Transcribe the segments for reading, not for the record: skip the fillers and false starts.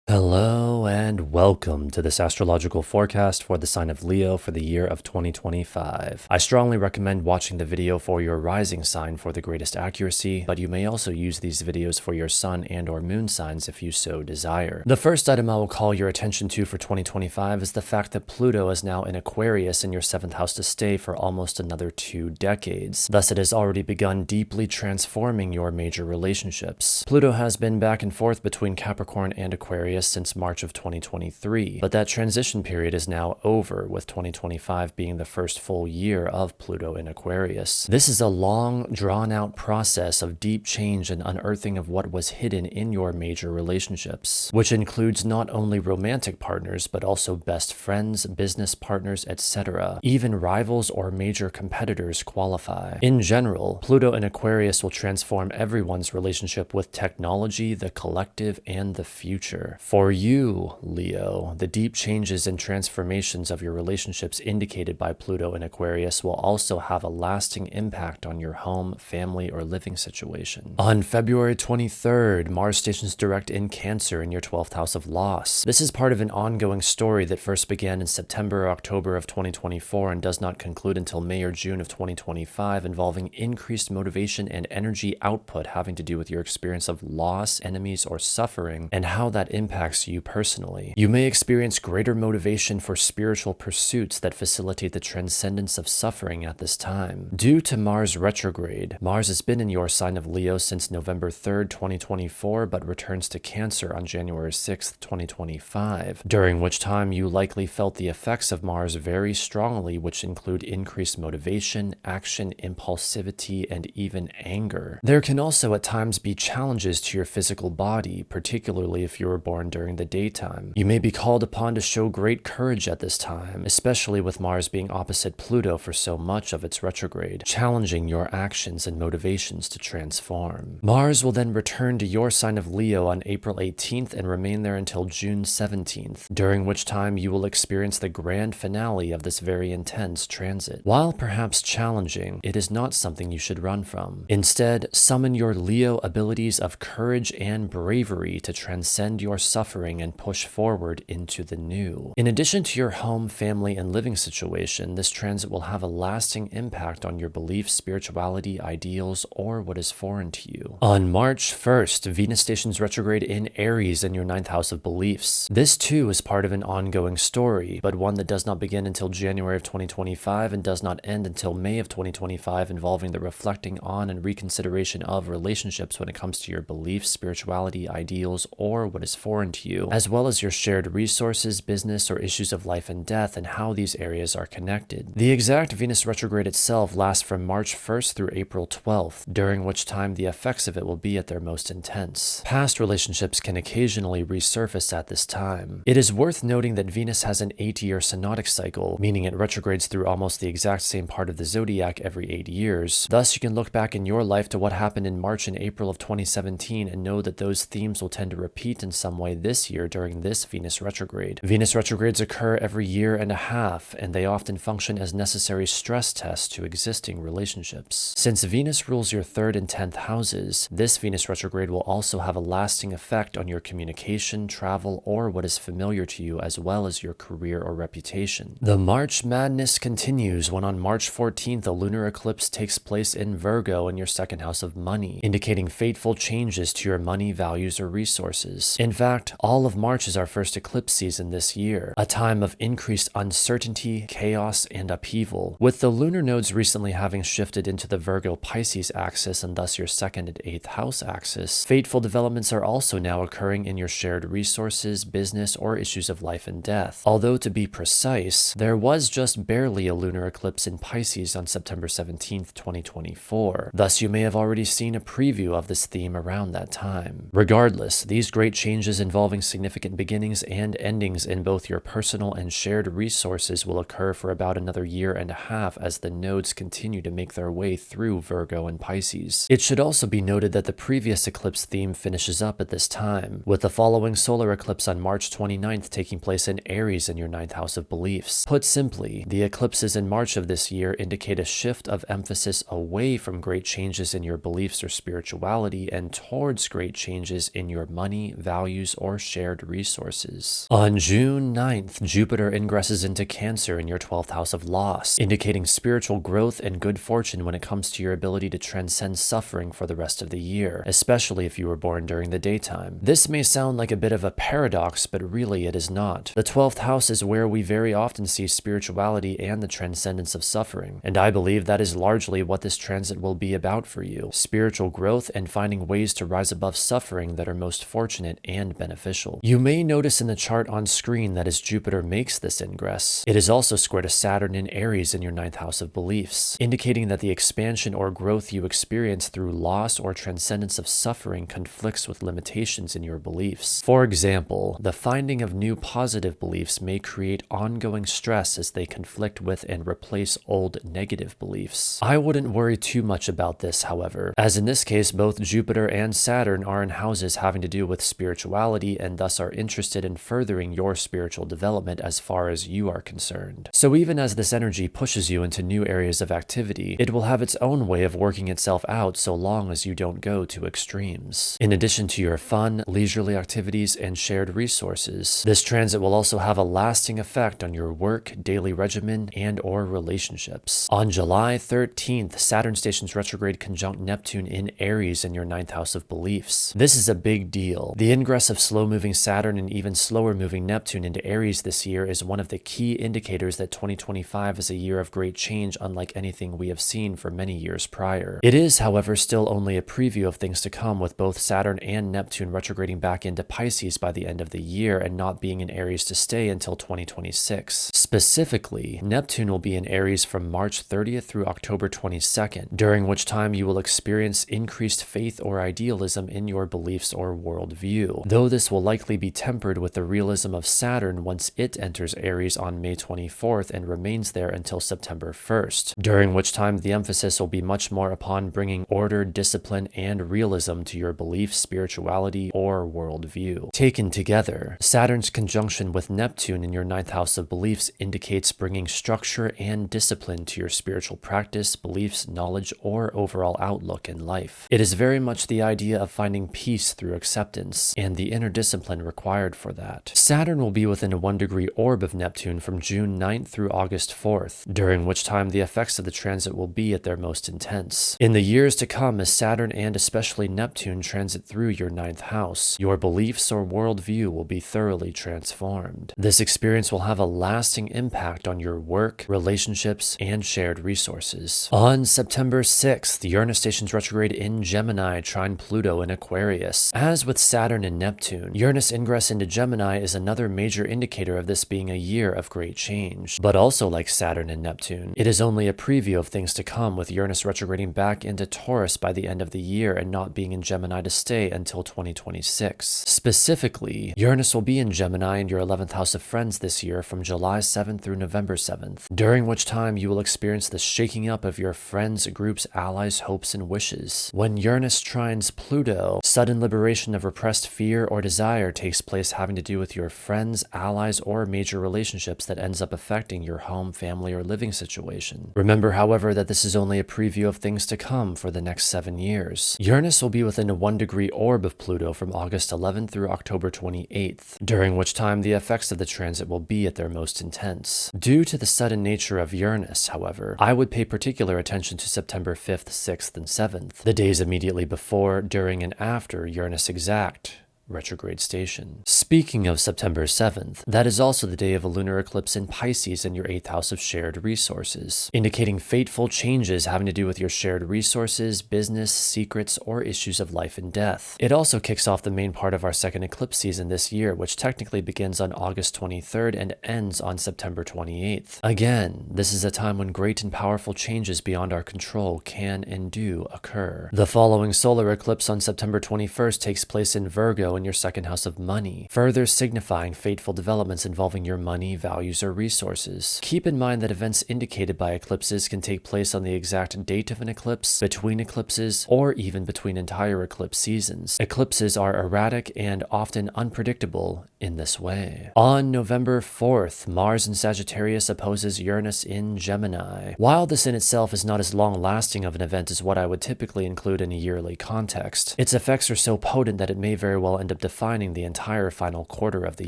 Hello and welcome to this astrological forecast for the sign of Leo for the year of 2025. I strongly recommend watching the video for your rising sign for the greatest accuracy, but you may also use these videos for your sun and or moon signs if you so desire. The first item I will call your attention to for 2025 is the fact that Pluto is now in Aquarius in your 7th house to stay for almost another 2 decades. Thus, it has already begun deeply transforming your major relationships. Pluto has been back and forth between Capricorn and Aquarius since March of 2023, but that transition period is now over, with 2025 being the first full year of Pluto in Aquarius. This is a long, drawn-out process of deep change and unearthing of what was hidden in your major relationships, which includes not only romantic partners, but also best friends, business partners, etc. Even rivals or major competitors qualify. In general, Pluto in Aquarius will transform everyone's relationship with technology, the collective, and the future. For you, Leo, the deep changes and transformations of your relationships indicated by Pluto in Aquarius will also have a lasting impact on your home, family, or living situation. On February 23rd, Mars stations direct in Cancer in your 12th house of loss. This is part of an ongoing story that first began in September or October of 2024 and does not conclude until May or June of 2025, involving increased motivation and energy output having to do with your experience of loss, enemies, or suffering, and how that impacts you personally. You may experience greater motivation for spiritual pursuits that facilitate the transcendence of suffering at this time. Due to Mars retrograde, Mars has been in your sign of Leo since November 3rd, 2024, but returns to Cancer on January 6th, 2025, during which time you likely felt the effects of Mars very strongly, which include increased motivation, action, impulsivity, and even anger. There can also at times be challenges to your physical body, particularly if you were born during the daytime. You may be called upon to show great courage at this time, especially with Mars being opposite Pluto for so much of its retrograde, challenging your actions and motivations to transform. Mars will then return to your sign of Leo on April 18th and remain there until June 17th, during which time you will experience the grand finale of this very intense transit. While perhaps challenging, it is not something you should run from. Instead, summon your Leo abilities of courage and bravery to transcend your suffering and push forward into the new. In addition to your home, family, and living situation, this transit will have a lasting impact on your beliefs, spirituality, ideals, or what is foreign to you. On March 1st, Venus stations retrograde in Aries in your 9th house of beliefs. This too is part of an ongoing story, but one that does not begin until January of 2025 and does not end until May of 2025, involving the reflecting on and reconsideration of relationships when it comes to your beliefs, spirituality, ideals, or what is foreign to you, as well as your shared resources, business, or issues of life and death, and how these areas are connected. The exact Venus retrograde itself lasts from March 1st through April 12th, during which time the effects of it will be at their most intense. Past relationships can occasionally resurface at this time. It is worth noting that Venus has an 8-year synodic cycle, meaning it retrogrades through almost the exact same part of the zodiac every 8 years. Thus, you can look back in your life to what happened in March and April of 2017 and know that those themes will tend to repeat in some way this year during this Venus retrograde. Venus retrogrades occur every year and a half, and they often function as necessary stress tests to existing relationships. Since Venus rules your 3rd and 10th houses, this Venus retrograde will also have a lasting effect on your communication, travel, or what is familiar to you, as well as your career or reputation. The March madness continues when on March 14th a lunar eclipse takes place in Virgo in your 2nd house of money, indicating fateful changes to your money, values, or resources. In fact, all of March is our first eclipse season this year, a time of increased uncertainty, chaos, and upheaval. With the lunar nodes recently having shifted into the Virgo-Pisces axis and thus your 2nd and 8th house axis, fateful developments are also now occurring in your shared resources, business, or issues of life and death. Although to be precise, there was just barely a lunar eclipse in Pisces on September 17th, 2024. Thus, you may have already seen a preview of this theme around that time. Regardless, these great changes involving significant beginnings and endings in both your personal and shared resources will occur for about another year and a half as the nodes continue to make their way through Virgo and Pisces. It should also be noted that the previous eclipse theme finishes up at this time, with the following solar eclipse on March 29th taking place in Aries in your 9th house of beliefs. Put simply, the eclipses in March of this year indicate a shift of emphasis away from great changes in your beliefs or spirituality and towards great changes in your money, values, or shared resources. resources. On June 9th, Jupiter ingresses into Cancer in your 12th house of loss, indicating spiritual growth and good fortune when it comes to your ability to transcend suffering for the rest of the year, especially if you were born during the daytime. This may sound like a bit of a paradox, but really it is not. The 12th house is where we very often see spirituality and the transcendence of suffering, and I believe that is largely what this transit will be about for you: spiritual growth and finding ways to rise above suffering that are most fortunate and beneficial. You may notice in the chart on screen that as Jupiter makes this ingress, it is also square to Saturn in Aries in your 9th house of beliefs, indicating that the expansion or growth you experience through loss or transcendence of suffering conflicts with limitations in your beliefs. For example, the finding of new positive beliefs may create ongoing stress as they conflict with and replace old negative beliefs. I wouldn't worry too much about this, however, as in this case both Jupiter and Saturn are in houses having to do with spirituality and thus are interested in furthering your spiritual development as far as you are concerned. So even as this energy pushes you into new areas of activity, it will have its own way of working itself out so long as you don't go to extremes. In addition to your fun, leisurely activities, and shared resources, this transit will also have a lasting effect on your work, daily regimen, and/or relationships. On July 13th, Saturn stations retrograde conjunct Neptune in Aries in your 9th house of beliefs. This is a big deal. The ingress of slow-moving Saturn and even slower-moving Neptune into Aries this year is one of the key indicators that 2025 is a year of great change, unlike anything we have seen for many years prior. It is, however, still only a preview of things to come, with both Saturn and Neptune retrograding back into Pisces by the end of the year and not being in Aries to stay until 2026. Specifically, Neptune will be in Aries from March 30th through October 22nd, during which time you will experience increased faith or idealism in your beliefs or worldview, though this will likely be tempered with the realism of Saturn once it enters Aries on May 24th and remains there until September 1st, during which time the emphasis will be much more upon bringing order, discipline, and realism to your beliefs, spirituality, or worldview. Taken together, Saturn's conjunction with Neptune in your 9th house of beliefs indicates bringing structure and discipline to your spiritual practice, beliefs, knowledge, or overall outlook in life. It is very much the idea of finding peace through acceptance and the inner discipline required for that. Saturn will be within a 1-degree orb of Neptune from June 9th through August 4th, during which time the effects of the transit will be at their most intense. In the years to come, as Saturn and especially Neptune transit through your 9th house, your beliefs or worldview will be thoroughly transformed. This experience will have a lasting impact on your work, relationships, and shared resources. On September 6th, Uranus stations retrograde in Gemini, trine Pluto in Aquarius. As with Saturn and Neptune, Uranus ingress into Gemini is another major indicator of this being a year of great change. But also like Saturn and Neptune, it is only a preview of things to come, with Uranus retrograding back into Taurus by the end of the year and not being in Gemini to stay until 2026. Specifically, Uranus will be in Gemini in your 11th house of friends this year from July 7th through November 7th, during which time you will experience the shaking up of your friends, groups, allies, hopes, and wishes. When Uranus trines Pluto, sudden liberation of repressed fear or desire takes place having to do with your friends, allies, or major relationships that ends up affecting your home, family, or living situation. Remember, however, that this is only a preview of things to come for the next 7 years. Uranus will be within a 1-degree orb of Pluto from August 11th through October 28th, during which time the effects of the transit will be at their most intense. Due to the sudden nature of Uranus, however, I would pay particular attention to September 5th, 6th, and 7th, the days immediately before, during, and after Uranus exact retrograde station. Speaking of September 7th, that is also the day of a lunar eclipse in Pisces in your 8th house of shared resources, indicating fateful changes having to do with your shared resources, business, secrets, or issues of life and death. It also kicks off the main part of our second eclipse season this year, which technically begins on August 23rd and ends on September 28th. Again, this is a time when great and powerful changes beyond our control can and do occur. The following solar eclipse on September 21st takes place in Virgo in your 2nd house of money, further signifying fateful developments involving your money, values, or resources. Keep in mind that events indicated by eclipses can take place on the exact date of an eclipse, between eclipses, or even between entire eclipse seasons. Eclipses are erratic and often unpredictable in this way. On November 4th, Mars in Sagittarius opposes Uranus in Gemini. While this in itself is not as long-lasting of an event as what I would typically include in a yearly context, its effects are so potent that it may very well end up defining the entire final quarter of the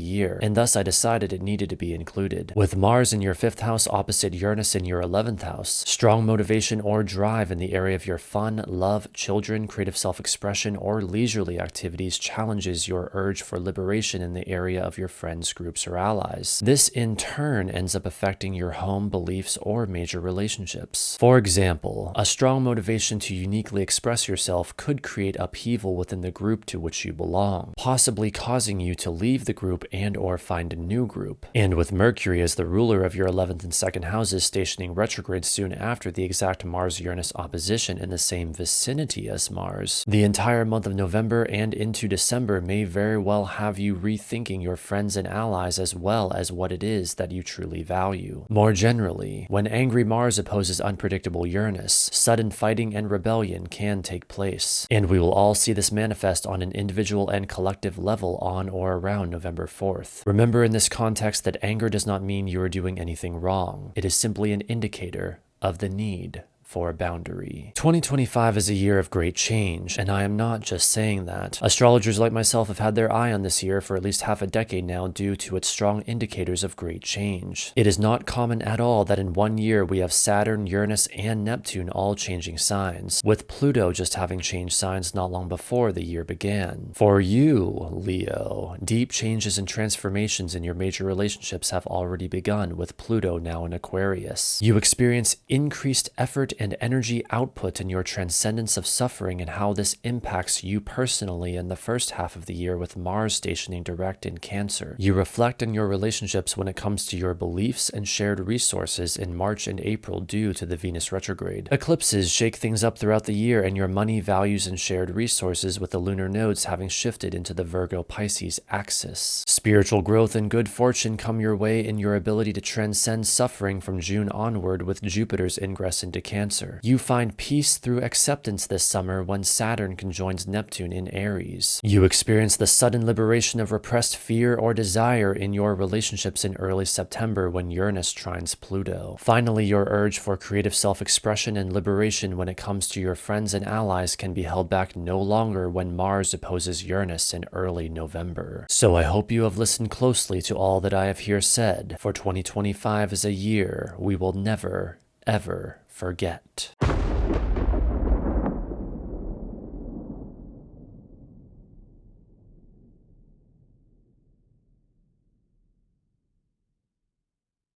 year, and thus I decided it needed to be included. With Mars in your 5th house opposite Uranus in your 11th house, strong motivation or drive in the area of your fun, love, children, creative self-expression, or leisurely activities challenges your urge for liberation in the area of your friends, groups, or allies. This in turn ends up affecting your home, beliefs, or major relationships. For example, a strong motivation to uniquely express yourself could create upheaval within the group to which you belong, possibly causing you to leave the group and or find a new group. And with Mercury as the ruler of your 11th and 2nd houses stationing retrograde soon after the exact Mars-Uranus opposition in the same vicinity as Mars, the entire month of November and into December may very well have you rethinking your friends and allies as well as what it is that you truly value. More generally, when angry Mars opposes unpredictable Uranus, sudden fighting and rebellion can take place, and we will all see this manifest on an individual and collective level on or around November 4th. Remember in this context that anger does not mean you are doing anything wrong. It is simply an indicator of the need for a boundary. 2025 is a year of great change, and I am not just saying that. Astrologers like myself have had their eye on this year for at least half a decade now due to its strong indicators of great change. It is not common at all that in one year we have Saturn, Uranus, and Neptune all changing signs, with Pluto just having changed signs not long before the year began. For you, Leo, deep changes and transformations in your major relationships have already begun with Pluto now in Aquarius. You experience increased effort and energy output in your transcendence of suffering and how this impacts you personally in the first half of the year with Mars stationing direct in Cancer. You reflect on your relationships when it comes to your beliefs and shared resources in March and April due to the Venus retrograde. Eclipses shake things up throughout the year and your money, values, and shared resources with the lunar nodes having shifted into the Virgo-Pisces axis. Spiritual growth and good fortune come your way in your ability to transcend suffering from June onward with Jupiter's ingress into Cancer. You find peace through acceptance this summer when Saturn conjoins Neptune in Aries. You experience the sudden liberation of repressed fear or desire in your relationships in early September when Uranus trines Pluto. Finally, your urge for creative self-expression and liberation when it comes to your friends and allies can be held back no longer when Mars opposes Uranus in early November. So I hope you have listened closely to all that I have here said, for 2025 is a year we will never, ever forget.